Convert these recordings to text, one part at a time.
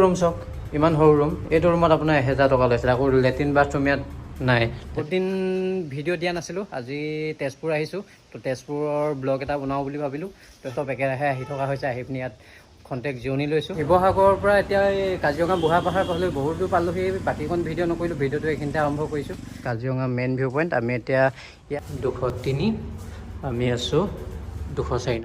Room চাওক, ইমান সৰু ৰুম। এইটো ৰুমত আপোনাৰ 1000 টকা লৈছিলে। আকৌ লেট্ৰিন বাথৰুম ইয়াত নাই। বহুত দিন ভিডিঅ' দিয়া নাছিলোঁ। আজি তেজপুৰ আহিছোঁ, তো তেজপুৰৰ ব্লগ এটা বনাওঁ বুলি ভাবিলোঁ। তো চব একেৰাহে আহি থকা হৈছে, আহি পিনি ইয়াত খন্তেক জিৰণি লৈছোঁ। শিৱসাগৰৰ পৰা এতিয়া এই কাজিৰঙা বুঢ়া পাহাৰ পাবলৈ বহুত দূৰ পালোহি। বাকীখন ভিডিঅ' নকৰিলোঁ, ভিডিঅ'টো এইখিনিতে আৰম্ভ কৰিছোঁ। Kaziranga main view point. আমি এতিয়া ইয়াত 203, আমি আছোঁ 204।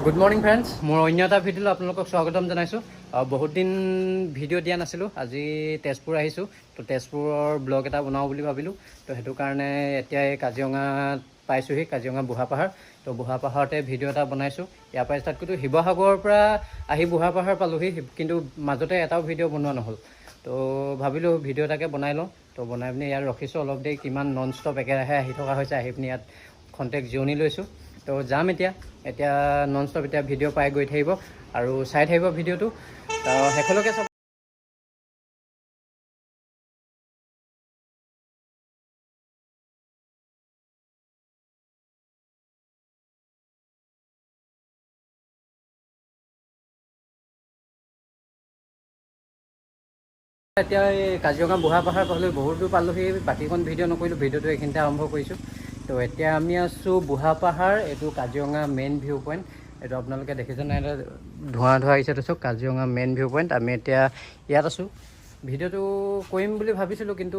গুড মৰ্ণিং ফ্ৰেণ্ডছ, মোৰ অন্য এটা ভিডিঅ'লৈ আপোনালোকক স্বাগতম জনাইছোঁ। বহুত দিন ভিডিঅ' দিয়া নাছিলোঁ। আজি তেজপুৰ আহিছোঁ, তো তেজপুৰৰ ব্লগ এটা বনাওঁ বুলি ভাবিলোঁ। তো সেইটো কাৰণে এতিয়া এই কাজিৰঙাত পাইছোঁহি, কাজিৰঙা বুঢ়া পাহাৰ। তো বুঢ়া পাহাৰতে ভিডিঅ' এটা বনাইছোঁ। ইয়াৰ পৰা ষ্টাৰ্ট কৰিছোঁ। শিৱসাগৰৰ পৰা আহি বুঢ়া পাহাৰ পালোহি, কিন্তু মাজতে এটাও ভিডিঅ' বনোৱা নহ'ল। তো ভাবিলোঁ ভিডিঅ' এটাকে বনাই লওঁ। তো বনাই পিনি ইয়াত ৰখিছোঁ অলপ দেৰি। কিমান নন ষ্টপ একেৰাহে আহি থকা হৈছে, আহি পিনি ইয়াত খন্তেক জিৰণি লৈছোঁ। তো যাম এতিয়া নন ষ্টপ এতিয়া ভিডিঅ' পাই গৈ থাকিব আৰু চাই থাকিব ভিডিঅ'টো শেষলৈকে চাব। এতিয়া এই কাজিৰঙা বুঢ়া পাহাৰ পাবলৈ বহুত দূৰ পালোহি। বাকীখন ভিডিঅ' নকৰিলোঁ, ভিডিঅ'টো এইখিনিতে আৰম্ভ কৰিছোঁ। তো এতিয়া আমি আছোঁ বুঢ়া পাহাৰ। এইটো কাজিৰঙা মেইন ভিউ পইণ্ট। এইটো আপোনালোকে দেখিছে নাই, ধোঁৱা আহিছে। তো চাওক, কাজিৰঙা মেইন ভিউ পইণ্ট। আমি এতিয়া ইয়াত আছোঁ। ভিডিঅ'টো কৰিম বুলি ভাবিছিলোঁ, কিন্তু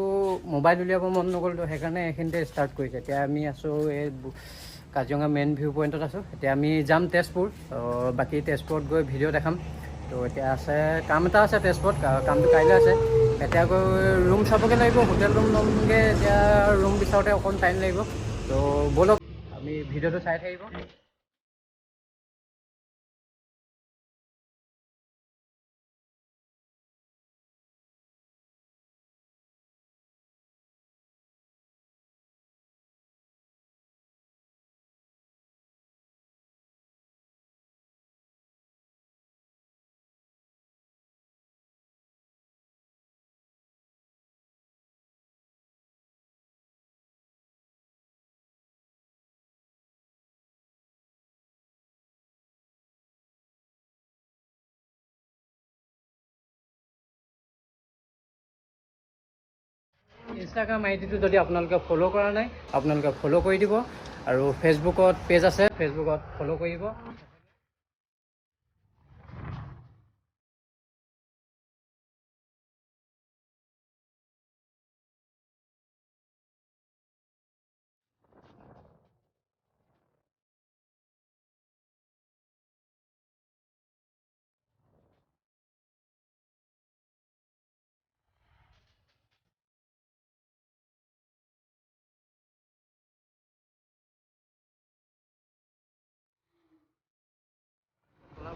মোবাইল উলিয়াব মন নগ'ল। তো সেইকাৰণে এইখিনিতে ষ্টাৰ্ট কৰিছে। এতিয়া আমি আছোঁ এই কাজিৰঙা মেইন ভিউ পইণ্টত আছোঁ। এতিয়া আমি যাম তেজপুৰ। বাকী তেজপুৰত গৈ ভিডিঅ' দেখাম। তো এতিয়া আছে কাম এটা আছে তেজপুৰত, কামটো কাইলৈ আছে। এতিয়া গৈ ৰুম চাবগৈ লাগিব, হোটেল ৰুম ল'মগৈ। এতিয়া ৰুম বিচাৰোঁতে অকণ টাইম লাগিব। তো ব'লক, আমি ভিডিঅ'টো চাই থাকিব। ইনষ্টাগ্ৰাম আইডিটো যদি আপোনালোকে ফ'ল' কৰা নাই, আপোনালোকে ফ'ল' কৰি দিব। আৰু ফেচবুকত পেজ আছে, ফেচবুকত ফ'ল' কৰিব।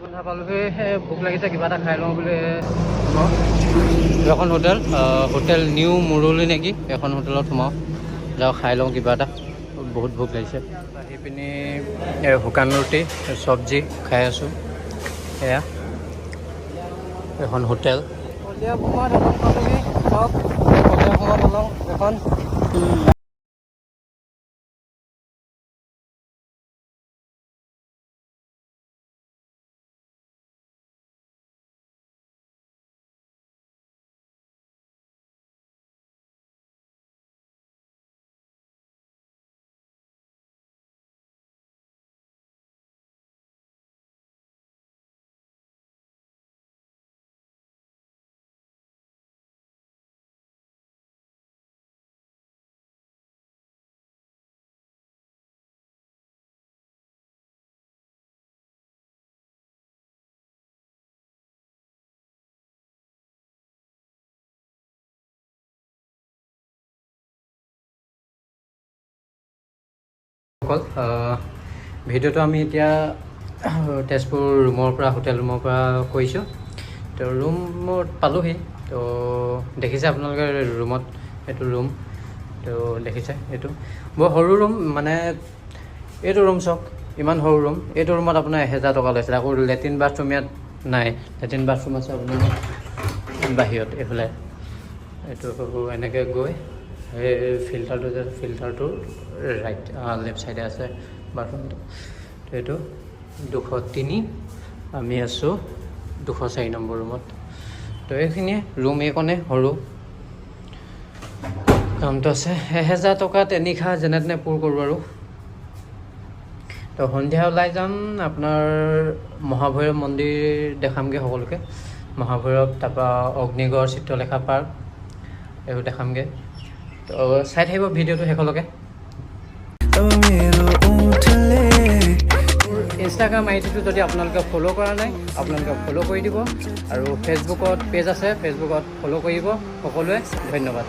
বন্ধা পালোহি, ভোক লাগিছে, কিবা এটা খাই লওঁ বুলি। এখন হোটেল নিউ মুৰলি নেকি, এখন হোটেলত সোমাওঁ, যাওঁ খাই লওঁ কিবা এটা। বহুত ভোক লাগিছে। আহি পিনি শুকান ৰুটি চব্জি খাই আছোঁ। এয়া এখন হোটেল। সন্ধিয়া সময়ত ওলাওঁ এখন। ভিডিঅ'টো আমি এতিয়া তেজপুৰ ৰুমৰ পৰা, হোটেল ৰুমৰ পৰা কৰিছোঁ। তো ৰুমত পালোহি। তো দেখিছে আপোনালোকে ৰুমত, এইটো ৰুম। তো দেখিছে, এইটো বৰ সৰু ৰুম। মানে এইটো ৰুম চাওক, ইমান সৰু ৰুম। এইটো ৰুমত আপোনাৰ 1000 টকা লৈছিলে। আকৌ লেট্ৰিন বাথৰুম ইয়াত নাই। লেট্ৰিন বাথৰুম আছে আপোনাৰ বাহিৰত এইফালে। এইটো এনেকৈ গৈ সেই ফিল্টাৰটো যে ফিল্টাৰটোৰ ৰাইট লেফ্ট ছাইডে আছে বাথৰুমটো। তো এইটো 203, আমি আছোঁ 204 নম্বৰ ৰুমত। তো এইখিনিয়ে ৰুম এইকণে সৰু কামটো আছে। 1000 টকাত এনিশা যেনে তেনে পূৰ কৰোঁ আৰু। তো সন্ধিয়া ওলাই যাম, আপোনাৰ মহাভৈৰৱ মন্দিৰ দেখামগৈ সকলোকে। মহাভৈৰৱ, তাৰপৰা অগ্নিগড়, চিত্ৰলেখা পাৰ্ক এইবোৰ দেখামগৈ। তো চাই থাকিব ভিডিঅ'টো শেষলৈকে। ইনষ্টাগ্ৰাম আইডিটো যদি আপোনালোকে ফ'ল' কৰা নাই, আপোনালোকে ফ'ল' কৰি দিব। আৰু ফেচবুকত পেজ আছে, ফেচবুকত ফ'ল' কৰিব সকলোৱে। ধন্যবাদ।